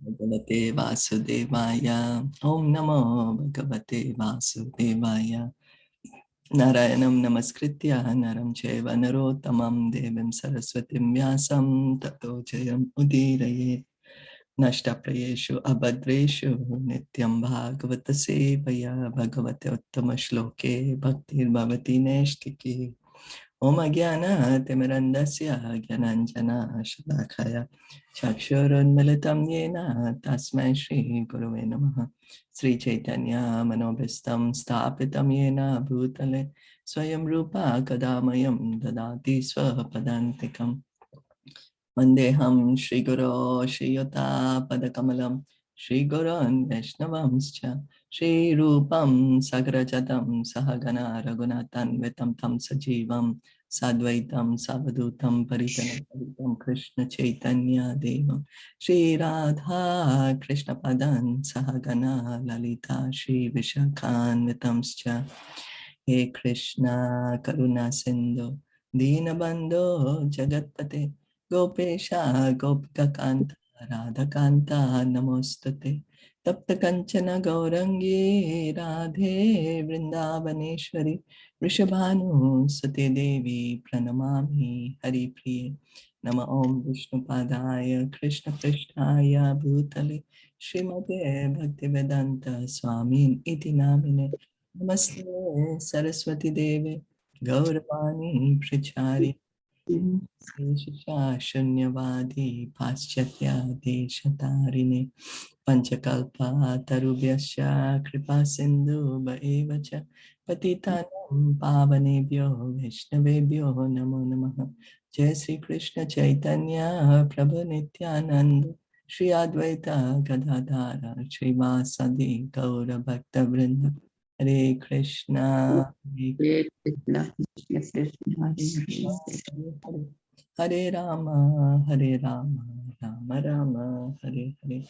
Bhagavate Vasudevaya. Om Namo Bhagavate Vasudevaya. Narayanam Namaskritya Naram Cheva Narottamam Devim Saraswatim Vyasam Tato Jayam Udiraye. Nashtaprayeshu Abhadreshu Nityam Bhagavata Sevaya Bhagavate Uttama Shloke Bhaktir Bhavati Neshtiki. Om Agyana Timirandasya Gyananjana Shalakaya Chakshurunmilitam Yena Tasmai Shri Guruve Namaha. Sri Caitanya Manobhistam Stapitam Yena Bhutale Swayam Rupa Kadamayam Dadati Swapadantikam. Vandeham Shri Guru Shri Yuta Padakamalam Shri Gurun Vaishnavamscha Shri Rupam Sagrajatam Sahagana Raghunathan Vitam Tam Sajivam Sadvaitam Savadutam Paritanatam Krishna Chaitanya Devam Shri Radha Krishna Padan Sahagana Lalita Shri Vishakhan Vitamscha. He Krishna Karuna Sindhu Dinabandho Jagatpate Gopesha Gopika Kanta Radha Kanta Namostate Tapta Kanchana Gaurangi Radhe Vrindavaneshwari Rishabhanu Sate Devi Pranamami Hari Priye Nama Om Vishnu Padaya Krishna Prishtaya Bhutale Srimate Bhaktivedanta Swamin Iti Namine Namaste Saraswati Devi Gauravani Prachari Sesha Shunyavadi Paschatya Deshatarine Panchakalpa Tarubhyasya Kripa Sindhu Bhaevacha Patitanam Pavanebhyo Vaishnavebhyo Namo Namaha. Jai Sri Krishna Chaitanya Prabhu Nityananda Shri Advaita Gadadhara Srivasadi Gaura Bhakta Vrinda. Hare Krishna, Hare Hare Krishna, Krishna Krishna, Hare Hare Rama, Hare Rama, Rama Rama, Hare Hare.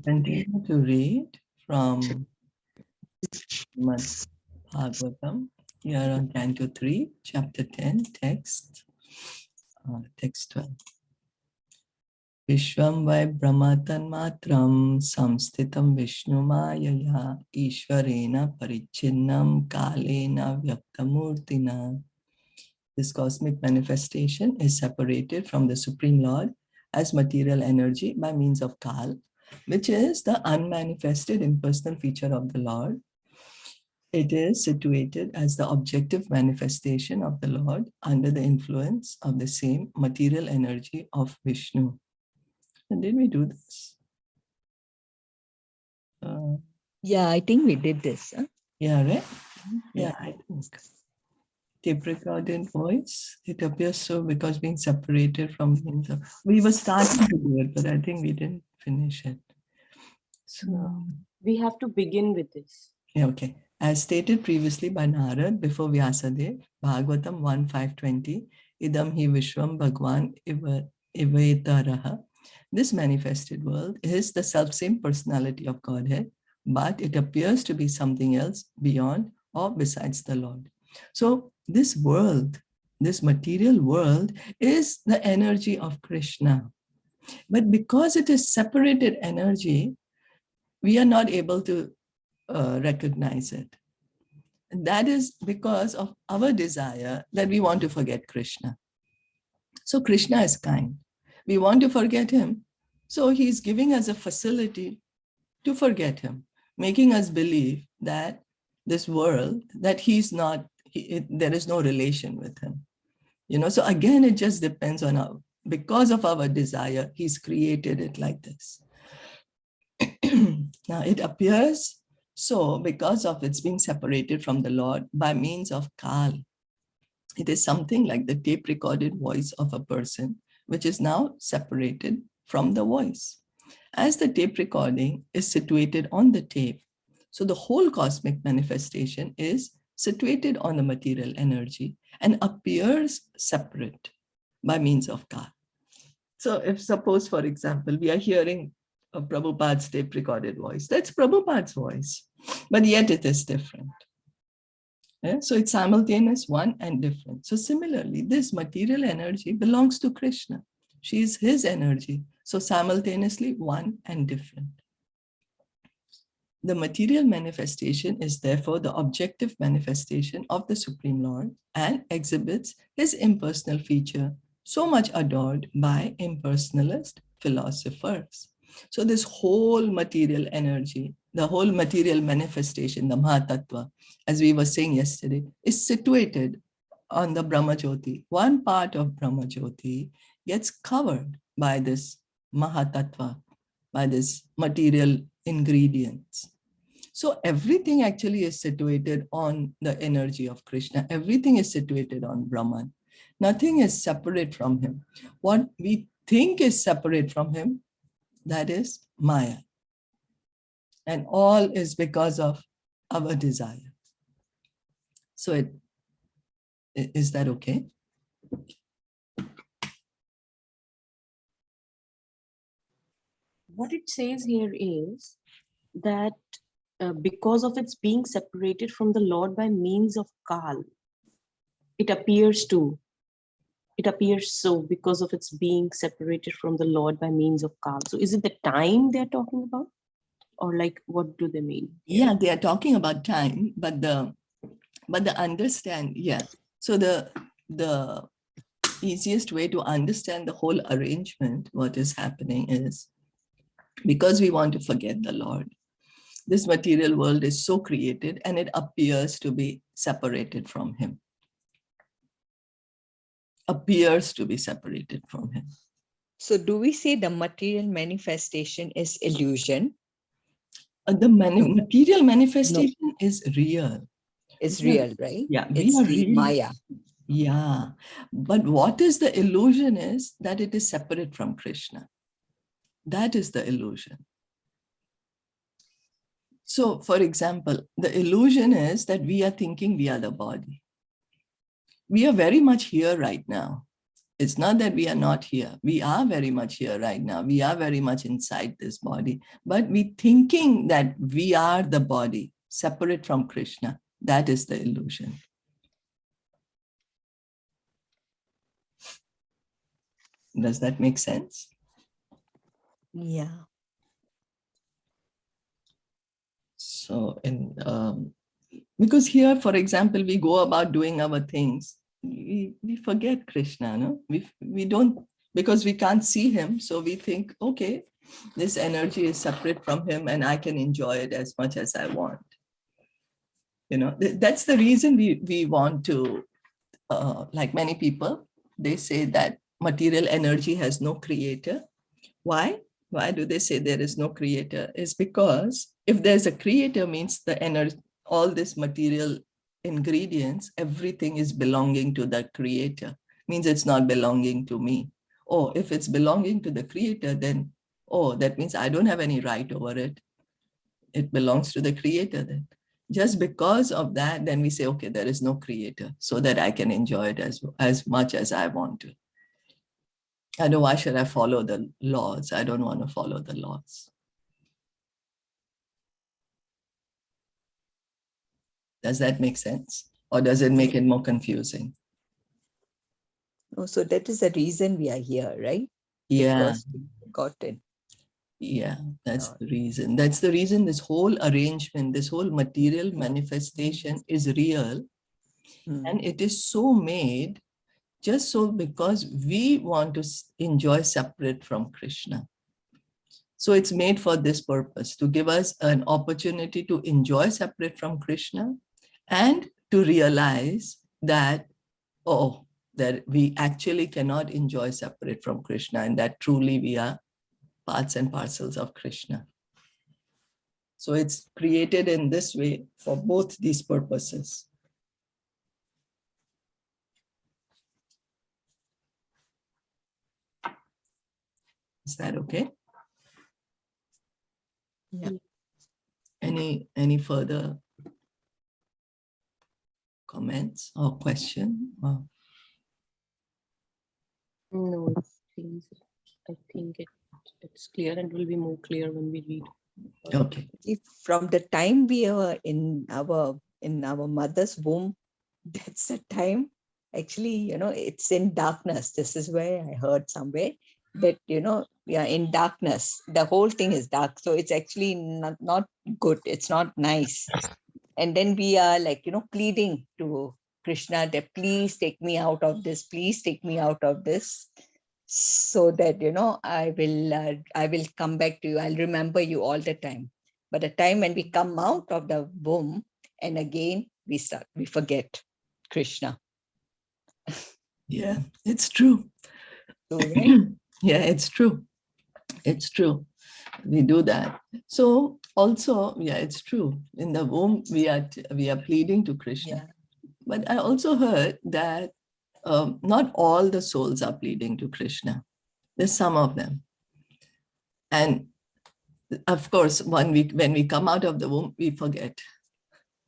Continue to read from Srimad Bhagavatam. Here on Canto 3, Chapter 10, text 12. Vishwam vai brahmatan matram samstitam Vishnu mayaya Ishvarena parichinnam kalena vyaktamurtina. This cosmic manifestation is separated from the Supreme Lord as material energy by means of Kal, which is the unmanifested impersonal feature of the Lord. It is situated as the objective manifestation of the Lord under the influence of the same material energy of Vishnu. And did we do this? Yeah, I think we did this. Huh? Yeah, right? Yeah, I think. Tape recorded voice, it appears so because being separated from being we were starting to do it, but I think we didn't finish it. So we have to begin with this. Yeah, okay. As stated previously by Narad before Vyasadev, Bhagavatam 1.5.20, Idam hi Vishwam Bhagwan Ivaitaraha. This manifested world is the self-same personality of Godhead, but it appears to be something else beyond or besides the Lord. So this world, this material world, is the energy of Krishna. But because it is separated energy, we are not able to recognize it. And that is because of our desire that we want to forget Krishna. So Krishna is kind. We want to forget him. So he's giving us a facility to forget him, making us believe that this world, that he's not, there is no relation with him. You know, so again, it just depends on our, because of our desire, he's created it like this. Now it appears so because of its being separated from the Lord by means of Kal. It is something like the tape recorded voice of a person, which is now separated from the voice. As the tape recording is situated on the tape, so the whole cosmic manifestation is situated on the material energy and appears separate by means of Kal. So if suppose, for example, we are hearing a Prabhupada's tape recorded voice, that's Prabhupada's voice, but yet it is different. So it's simultaneous, one, and different. So similarly, this material energy belongs to Krishna. She is his energy. So simultaneously, one and different. The material manifestation is therefore the objective manifestation of the Supreme Lord and exhibits his impersonal feature, so much adored by impersonalist philosophers. So this whole material energy, the whole material manifestation, the Mahatattva, as we were saying yesterday, is situated on the Brahmajyoti. One part of Brahmajyoti gets covered by this Mahatattva, by this material ingredients. So everything actually is situated on the energy of Krishna. Everything is situated on Brahman. Nothing is separate from him. What we think is separate from him, that is Maya. And all is because of our desire. So is that okay? What it says here is that because of its being separated from the Lord by means of Kal, it appears so because of its being separated from the Lord by means of Kal. So is it the time they're talking about? Or like, what do they mean? Yeah, they are talking about time, but the understand, yeah. So the easiest way to understand the whole arrangement, what is happening is, because we want to forget the Lord, this material world is so created and it appears to be separated from him. Appears to be separated from him. So do we say the material manifestation is illusion? The material manifestation is real. It's real, right? Yeah, we It's are the really, Maya. yeah. But what is the illusion is that it is separate from Krishna. That is the illusion. So, for example, the illusion is that we are thinking we are the body. We are very much here right now. It's not that we are not here. We are very much here right now. We are very much inside this body. But we thinking that we are the body, separate from Krishna. That is the illusion. Does that make sense? Yeah. So, because here, for example, we go about doing our things. We forget Krishna, no? We don't, because we can't see him. So we think, okay, this energy is separate from him and I can enjoy it as much as I want. You know, that's the reason we want to, like many people, they say that material energy has no creator. Why? Why do they say there is no creator? It's because if there's a creator, means the energy, all this material ingredients, everything is belonging to the creator, means it's not belonging to me. Or if it's belonging to the creator, then, oh, that means I don't have any right over it. It belongs to the creator then. Just because of that, then we say, okay, there is no creator, so that I can enjoy it as much as I want to. I know, why should I follow the laws? I don't want to follow the laws. Does that make sense? Or does it make it more confusing? Oh, so that is the reason we are here, right? Yeah. Because we got it. Yeah, that's the reason. That's the reason this whole arrangement, this whole material manifestation is real. And it is so made just so because we want to enjoy separate from Krishna. So it's made for this purpose, to give us an opportunity to enjoy separate from Krishna and to realize that, oh, that we actually cannot enjoy separate from Krishna and that truly we are parts and parcels of Krishna. So it's created in this way for both these purposes. Is that okay? Yeah. Any further comments or question? Or? No, I think it's clear and will be more clear when we read. Okay. If from the time we are in our in our mother's womb, that's the time, actually, it's in darkness. This is where I heard somewhere that, we are in darkness. The whole thing is dark. So it's actually not good. It's not nice. And then we are like, pleading to Krishna that please take me out of this. Please take me out of this. So that, I will come back to you. I'll remember you all the time. But the time when we come out of the womb, and again, we forget Krishna. Yeah, it's true. So, right? Yeah, it's true. It's true. We do that. So also, yeah, it's true. In the womb, we are pleading to Krishna. Yeah. But I also heard that not all the souls are pleading to Krishna. There's some of them. And of course, when we come out of the womb, we forget.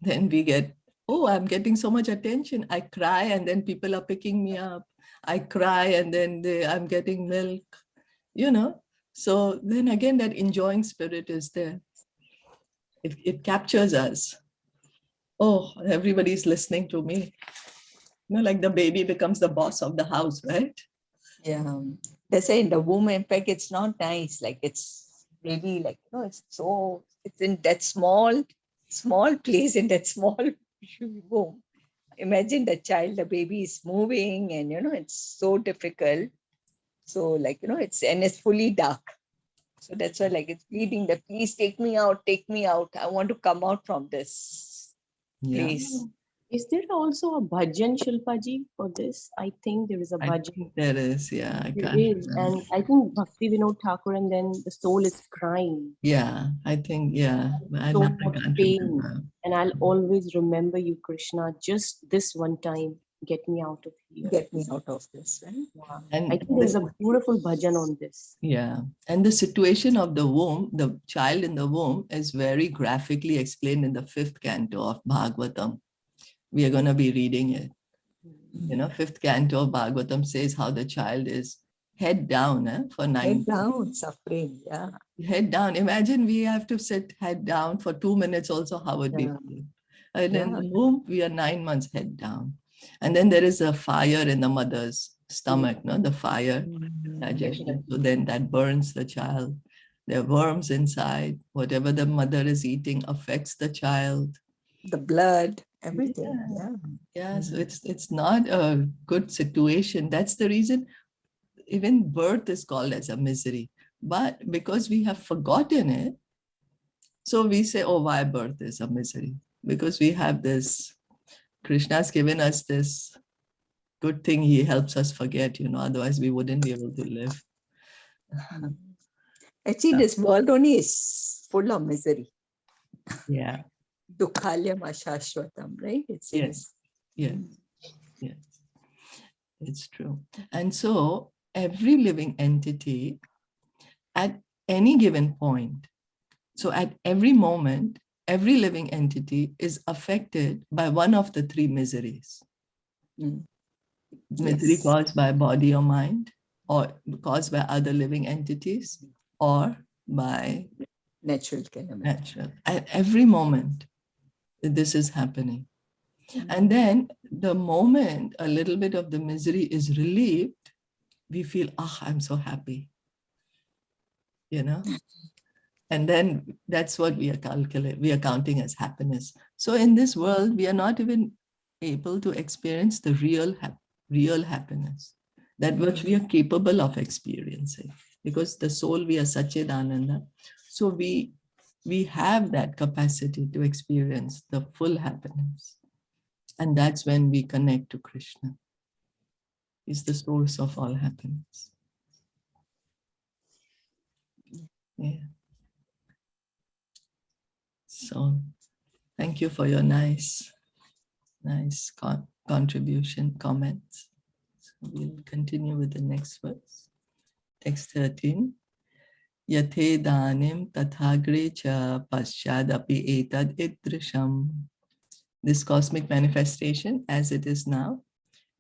Then we get, oh, I'm getting so much attention. I cry and then people are picking me up. I cry and then I'm getting milk, So then again, that enjoying spirit is there. It captures us. Oh, everybody's listening to me. Like the baby becomes the boss of the house, right? Yeah. They say in the womb, in fact, it's not nice. Like it's really like, it's in that small place, in that small womb. Imagine the child, the baby is moving and, it's so difficult. So like, it's fully dark. So that's why like it's pleading that please take me out. I want to come out from this place. Is there also a bhajan, Shilpa ji, for this? I think there is a I bhajan. think there is, yeah. I There can't is. remember. And I think Bhakti Vinod Thakur, and then the soul is crying. Yeah, I think, yeah. I So can't much pain. remember. And I'll always remember you, Krishna, just this one time. Get me out of here. Get me out of this, right? Wow. And I think there's a beautiful bhajan on this. yeah, and the situation of the womb, the child in the womb, is very graphically explained in the 5th canto of Bhagavatam. We are going to be reading it. 5th canto of Bhagavatam says how the child is head down for 9 Head down, suffering. Yeah. Head down. Imagine we have to sit head down for 2 minutes also, how would we feel? And in the womb, we are 9 months head down. And then there is a fire in the mother's stomach, the fire digestion. So then that burns the child. There are worms inside. Whatever the mother is eating affects the child. The blood, everything. Yeah. So it's not a good situation. That's the reason even birth is called as a misery. But because we have forgotten it, so we say, oh, why birth is a misery? Because we have this, Krishna's given us this good thing. He helps us forget, otherwise we wouldn't be able to live. Actually, this world only is full of misery. Yeah. Dukhalyam ashashvatam, right? It says. Yes. It's true. And so every living entity at any given point, so at every moment, every living entity is affected by one of the 3 miseries. Misery caused by body or mind, or caused by other living entities, or by natural calamity. At every moment, this is happening. And then the moment a little bit of the misery is relieved, we feel, I'm so happy. And then that's what we are counting as happiness. So in this world, we are not even able to experience the real happiness, that which we are capable of experiencing, because the soul, we are Satchidananda. So we have that capacity to experience the full happiness. And that's when we connect to Krishna. He's the source of all happiness. Yeah. So thank you for your nice contribution, comments. So we'll continue with the next verse. Text 13. Yathe danim tathagre cha paschadapi etad idrisham. This cosmic manifestation, as it is now,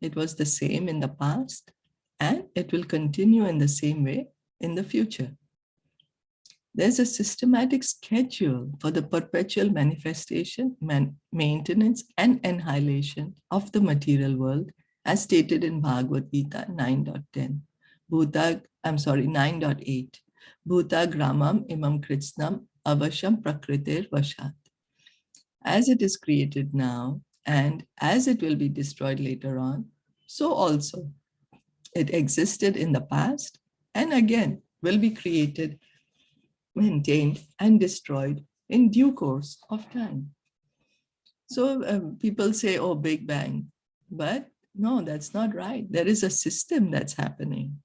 it was the same in the past, and it will continue in the same way in the future. There's a systematic schedule for the perpetual manifestation, maintenance, and annihilation of the material world, as stated in Bhagavad Gita 9.10. 9.8. Bhuta gramam imam kritsnam avasham prakritir vashat. As it is created now, and as it will be destroyed later on, so also it existed in the past, and again will be created, maintained, and destroyed in due course of time. So people say, oh, Big Bang, but no, that's not right. There is a system that's happening.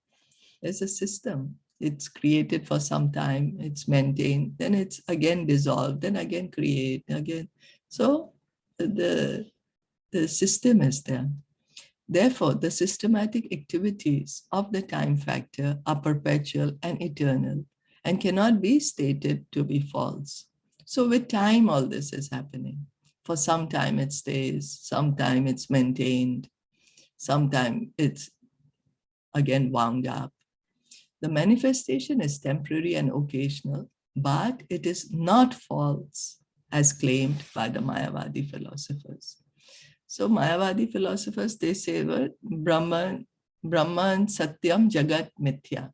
There's a system. It's created for some time, it's maintained, then it's again dissolved, then again create, again. So the system is there. Therefore, the systematic activities of the time factor are perpetual and eternal and cannot be stated to be false. So with time, all this is happening. For some time it stays, sometime it's maintained, sometime it's again wound up. The manifestation is temporary and occasional, but it is not false as claimed by the Mayavadi philosophers. So Mayavadi philosophers, they say, well, Brahman Satyam Jagat Mithya.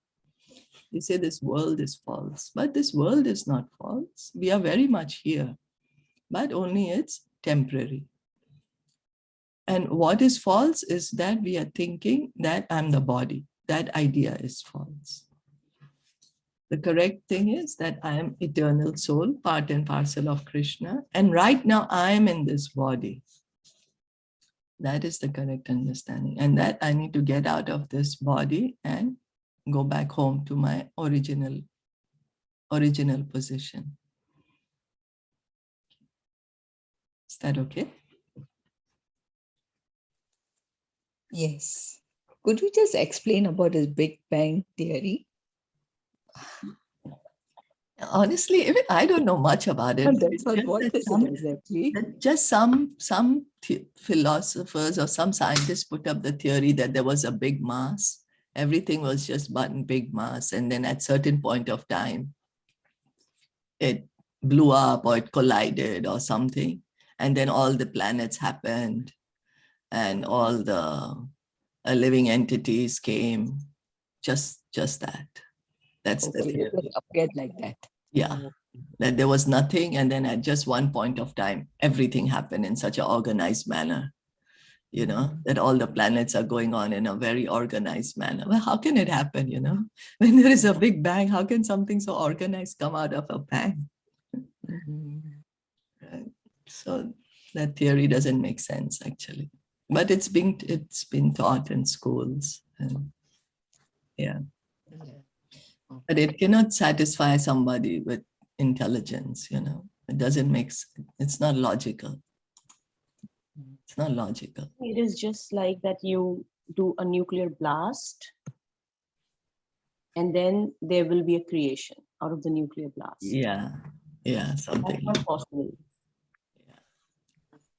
They say this world is false, but this world is not false. We are very much here, but only it's temporary. And what is false is that we are thinking that I'm the body. That idea is false. The correct thing is that I am eternal soul, part and parcel of Krishna. And right now I am in this body. That is the correct understanding. And that I need to get out of this body and go back home to my original position. Is that okay? Yes. Could you just explain about his Big Bang theory? Honestly, even I don't know much about it. That's what is it exactly? Just some philosophers or some scientists put up the theory that there was a big mass. Everything was just one big mass. And then at certain point of time, it blew up or it collided or something. And then all the planets happened and all the living entities came. Just that. That's the theory. Appeared like that. Yeah, that there was nothing, and then at just one point of time, everything happened in such an organized manner, you know, that all the planets are going on in a very organized manner. Well, how can it happen, you know? When there is a big bang, how can something so organized come out of a bang? Right? So that theory doesn't make sense, actually. But it's been taught in schools. And yeah. But it cannot satisfy somebody with intelligence, you know. It doesn't make sense. It's not logical. It's not logical. It is just like that you do a nuclear blast and then there will be a creation out of the nuclear blast. Yeah, something. That's not possible.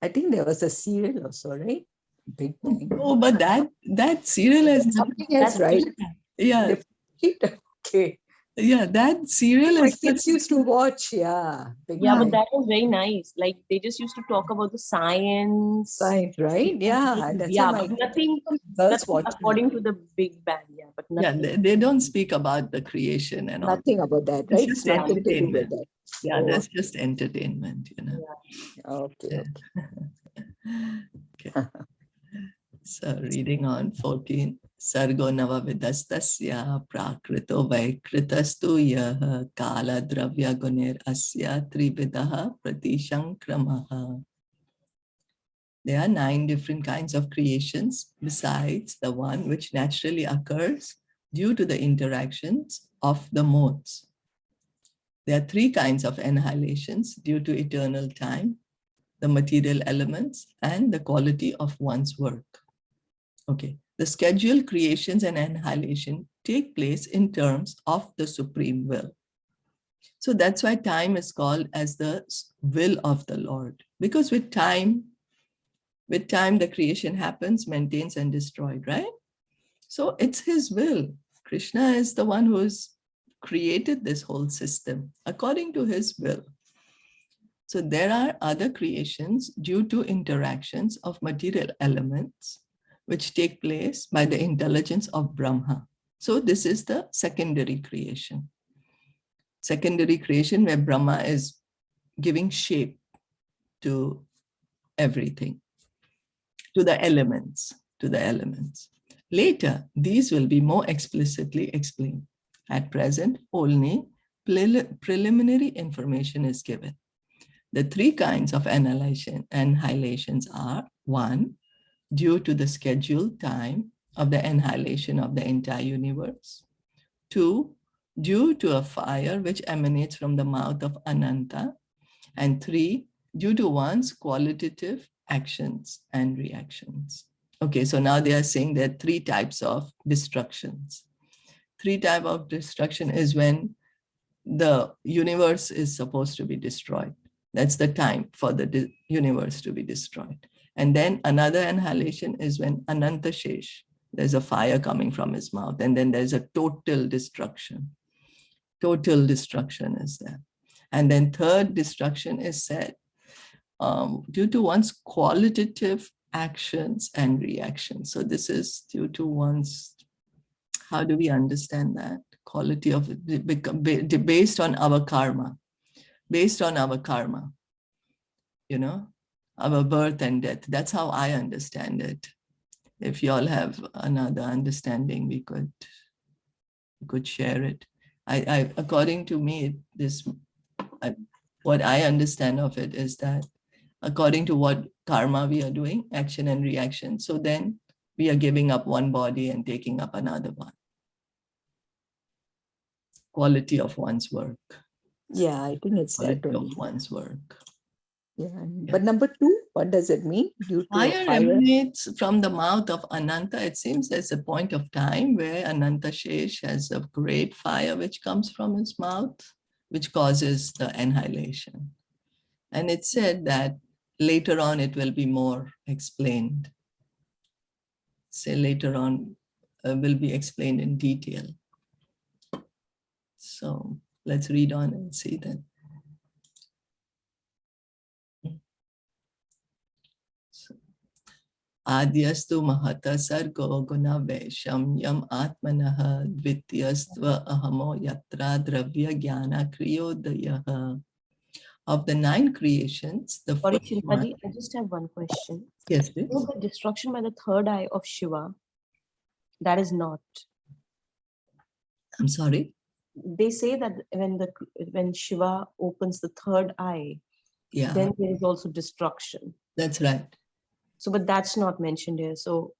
I think there was a serial also, right? Big Bang. Oh, but that serial has something else, right? Yeah. Okay. Yeah, that serial My is kids used to watch, yeah. Big Yeah, Bang. but that was very nice. Like they just used to talk about the science. Science, right? Yeah. That's Yeah, why but nothing girls watch according to the Big Bang. Yeah, but nothing. yeah, they don't speak about the creation and all. nothing about that, It's right? just It's nothing to do with entertainment. that. Yeah, Oh. that's just entertainment, you know. Okay. Okay. So reading on 14. Sargo nava vidastasya prakrito vaikritastu yaha kala dravya gunir asya trividaha pratishankramaha. There are 9 different kinds of creations besides the one which naturally occurs due to the interactions of the modes. There are 3 kinds of annihilations due to eternal time, the material elements, and the quality of one's work. Okay, the scheduled creations and annihilation take place in terms of the supreme will. So that's why time is called as the will of the Lord, because with time the creation happens, maintains, and destroyed, right? So it's his will. Krishna is the one who's created this whole system according to his will. So there are other creations due to interactions of material elements which take place by the intelligence of Brahma. So this is the secondary creation. Secondary creation where Brahma is giving shape to everything, to the elements, Later, these will be more explicitly explained. At present, only preliminary information is given. The three kinds of annihilations are: 1, due to the scheduled time of the annihilation of the entire universe; 2, due to a fire which emanates from the mouth of Ananta; and 3, due to one's qualitative actions and reactions. Okay, so now they are saying there are 3 types of destructions. 3 types of destruction is when the universe is supposed to be destroyed. That's the time for the universe to be destroyed. And then another annihilation is when Ananta Shesh, there's a fire coming from his mouth, and then there's a total destruction. Total destruction is there. And then third destruction is said due to one's qualitative actions and reactions. So this is due to one's, how do we understand that? Quality of it, based on our karma, you know, our birth and death. That's how I understand it. If you all have another understanding, we could share it. According to me, what I understand of it is that according to what karma we are doing, action and reaction, so then we are giving up one body and taking up another one. Quality of one's work. Yeah, I think it's that Quality only. of one's work. Yeah. But number 2, what does it mean? Due to Fire fire. emanates from the mouth of Ananta. It seems there's a point of time where Ananta Shesh has a great fire which comes from his mouth, which causes the annihilation. And it said that later on it will be more explained. Say later on will be explained in detail. So let's read on and see then. Adyastu mahata sargo guna vaishamyam atmanaha dvityastva ahamo yatra dravya jnana kriyodayaha. Of the 9 creations, the Sorry, first one, Shilpaji, I just have one question. yes, please. So the destruction by the third eye of Shiva, that is not. I'm sorry. They say that when Shiva opens the third eye, Yeah, then there is also destruction. that's right. So, but that's not mentioned here. So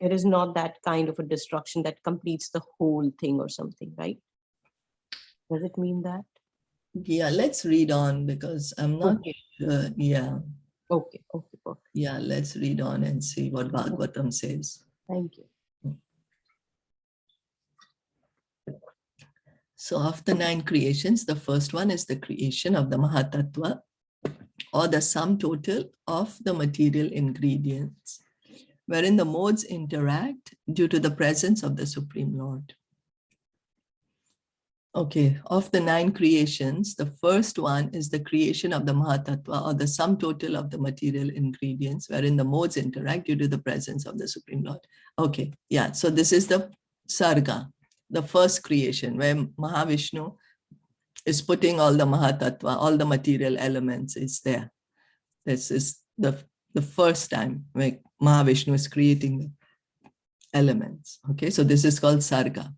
it is not that kind of a destruction that completes the whole thing or something, right? Does it mean that? Yeah, let's read on because I'm not Okay. sure. Yeah, Okay, perfect. yeah, let's read on and see what Bhagavatam says. Thank you. So of the 9 creations, the first one is the creation of the Mahatattva, or the sum total of the material ingredients, wherein the modes interact due to the presence of the Supreme Lord. Okay, of the 9 creations, the first one is the creation of the Mahatattva, or the sum total of the material ingredients, wherein the modes interact due to the presence of the Supreme Lord. Okay, yeah, so this is the Sarga, the first creation, where Mahavishnu is putting all the Mahatattva, all the material elements is there. This is the first time where Mahavishnu is creating the elements. Okay, so this is called Sarga.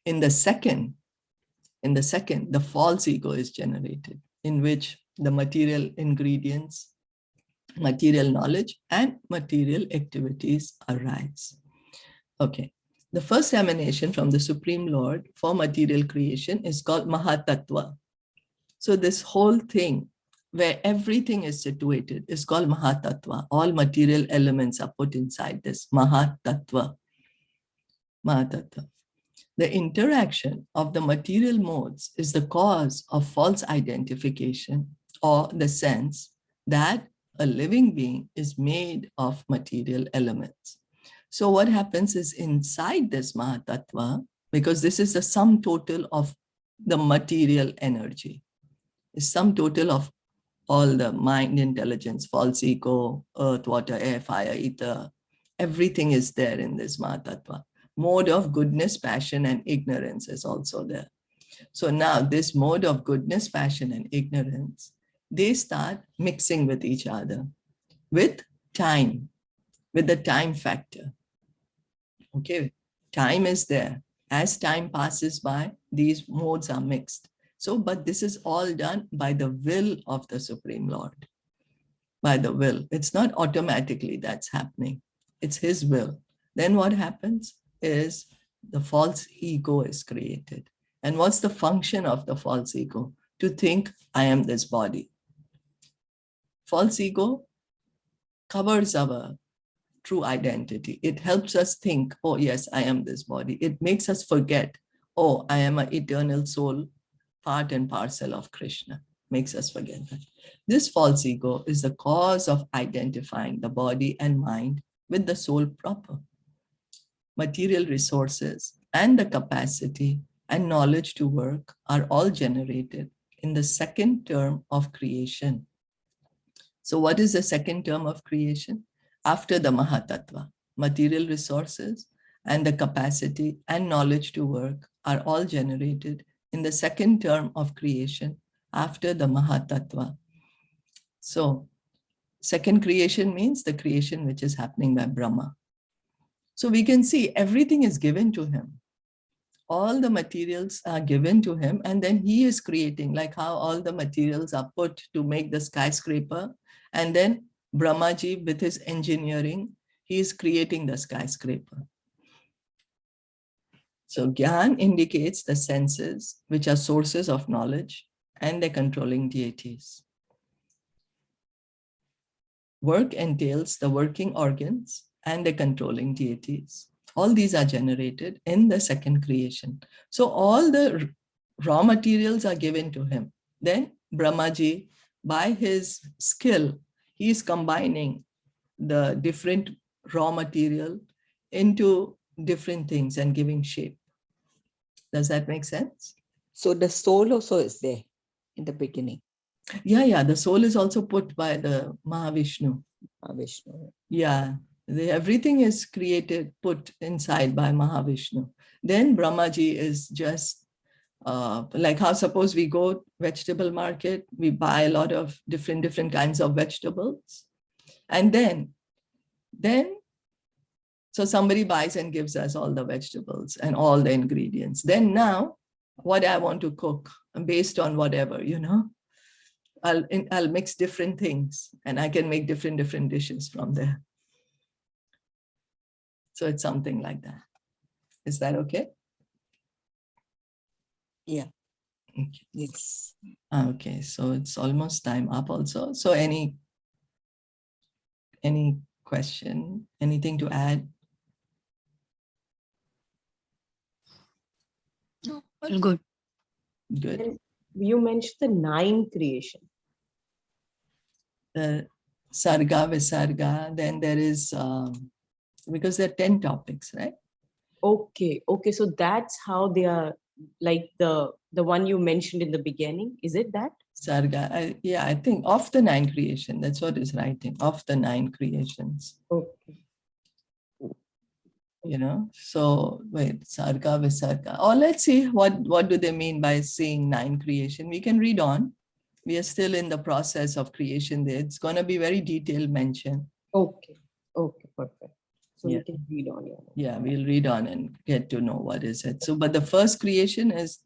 In the second, the false ego is generated, in which the material ingredients, material knowledge, and material activities arise. Okay, the first emanation from the Supreme Lord for material creation is called Mahatattva. So this whole thing, where everything is situated, is called Mahatattva. All material elements are put inside this Mahatattva. Mahatattva. The interaction of the material modes is the cause of false identification, or the sense that a living being is made of material elements. So what happens is inside this Mahatattva, because this is the sum total of the material energy. Is sum total of all the mind, intelligence, false ego, earth, water, air, fire, ether. Everything is there in this Mahatattva. Mode of goodness, passion, and ignorance is also there. So now this mode of goodness, passion, and ignorance, they start mixing with each other with time, with the time factor. Okay, time is there. As time passes by, these modes are mixed. So, but this is all done by the will of the Supreme Lord. By the will. It's not automatically that's happening. It's his will. Then what happens is the false ego is created. And what's the function of the false ego? To think, I am this body. False ego covers our true identity. It helps us think, oh yes, I am this body. It makes us forget, oh, I am an eternal soul, part and parcel of Krishna. Makes us forget that. This false ego is the cause of identifying the body and mind with the soul proper. Material resources and the capacity and knowledge to work are all generated in the second term of creation. So what is the second term of creation? After the Mahatattva, material resources and the capacity and knowledge to work are all generated in the second term of creation after the Mahatattva. So second creation means the creation which is happening by Brahma. So we can see everything is given to him. All the materials are given to him, and then he is creating, like how all the materials are put to make the skyscraper, and then Brahmaji with his engineering, he is creating the skyscraper. So Gyan indicates the senses, which are sources of knowledge, and the controlling deities. Work entails the working organs and the controlling deities. All these are generated in the second creation. So all the raw materials are given to him. Then Brahmaji, by his skill, he is combining the different raw material into different things and giving shape. Does that make sense? So the soul also is there in the beginning. Yeah, the soul is also put by the Mahavishnu. Vishnu. Yeah, everything is created, put inside by Mahavishnu. Then Brahmaji is just like how suppose we go vegetable market, we buy a lot of different kinds of vegetables. And then so somebody buys and gives us all the vegetables and all the ingredients. Then now what I want to cook based on whatever, you know, I'll mix different things and I can make different dishes from there. So it's something like that. Is that okay? Yeah. Okay. Yes. Okay, so it's almost time up also. So any question, anything to add? No, all good. Good. And you mentioned the 9 creation. The Sarga, Visarga, then there is, because there are 10 topics, right? Okay, so that's how they are, like the one you mentioned in the beginning. Is it that? Sarga, I think of the 9 creation, that's what is writing, of the 9 creations. Okay. You know, so wait, Sarga, Visarga. Oh, let's see what do they mean by saying 9 creation. We can read on. We are still in the process of creation there. It's going to be very detailed mention. Okay, perfect. So Yeah. we can read on. Yeah, we'll read on and get to know what is it. So, but the first creation is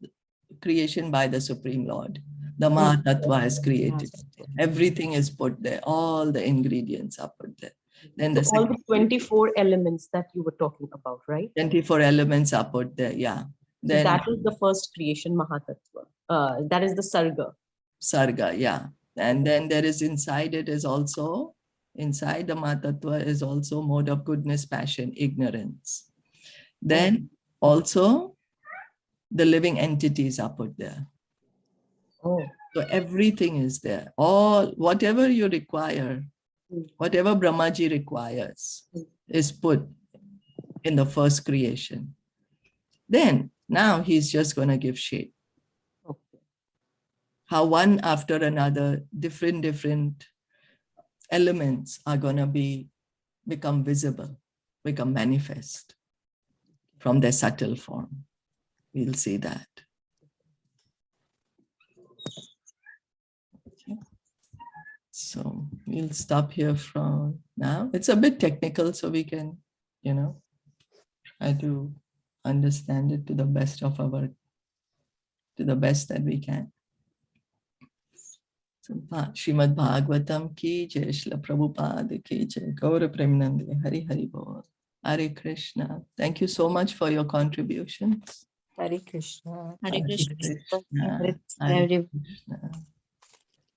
creation by the Supreme Lord. The Mahatattva is created. Everything is put there. All the ingredients are put there. Then So the all the 24 elements that you were talking about, right? 24 elements are put there. Yeah. So Then that is the first creation, Mahatattva. That is the Sarga. Sarga, yeah. And then there is inside it is also, inside the Mahatattva is also mode of goodness, passion, ignorance. Then also the living entities are put there. Oh. So everything is there. All, whatever you require, whatever Brahmaji requires is put in the first creation. Then now he's just going to give shape. how one after another, different elements are going to become visible, become manifest from their subtle form. We'll see that. Okay. So we'll stop here from now. It's a bit technical, so we can, try to understand it to the best that we can. So, Srimad Bhagavatam ki jai, Srila Prabhupada ki jai, Gaura Premanande, Hari Hari Bol, Hare Krishna. Thank you so much for your contributions. Hare Krishna. Hare Thank you. Krishna. Krishna, Hare Hare Krishna. Krishna.